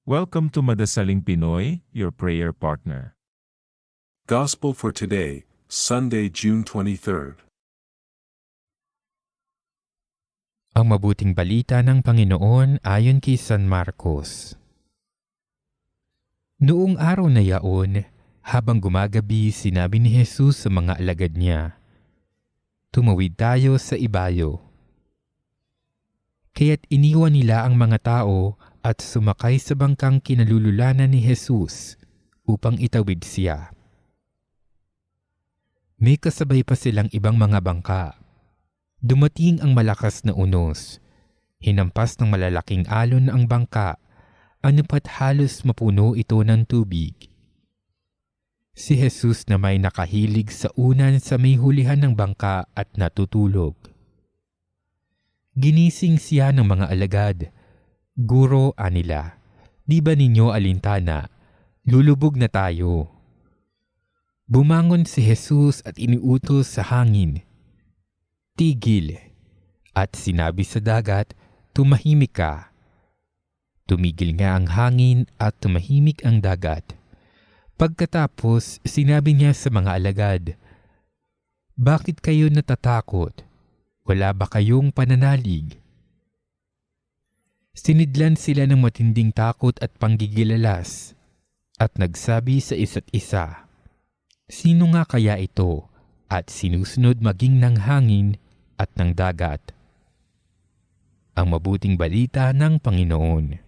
Welcome to Madasaling Pinoy, your prayer partner. Gospel for today, Sunday, June 23rd. Ang mabuting balita ng Panginoon ayon kay San Marcos. Noong araw na yaon, habang gumagabi, sinabi ni Jesus sa mga alagad niya, "Tumawid tayo sa ibayo." Kaya't iniwan nila ang mga tao at sumakay sa bangkang kinalululanan ni Jesus upang itawid siya. May kasabay pa silang ibang mga bangka. Dumating ang malakas na unos. Hinampas ng malalaking alon ang bangka, anupat halos mapuno ito ng tubig. Si Jesus na may nakahilig sa unan sa may hulihan ng bangka at natutulog. Ginising siya ng mga alagad. "Guro," anila, "di ba ninyo alintana? Lulubog na tayo." Bumangon si Jesus at iniutos sa hangin, "Tigil," at sinabi sa dagat, "Tumahimik ka." Tumigil nga ang hangin at tumahimik ang dagat. Pagkatapos, sinabi niya sa mga alagad, "Bakit kayo natatakot? Wala ba kayong pananalig?" Sinidlan sila ng matinding takot at panggigilalas at nagsabi sa isa't isa, "Sino nga kaya ito at sinusunod maging ng hangin at ng dagat?" Ang mabuting balita ng Panginoon.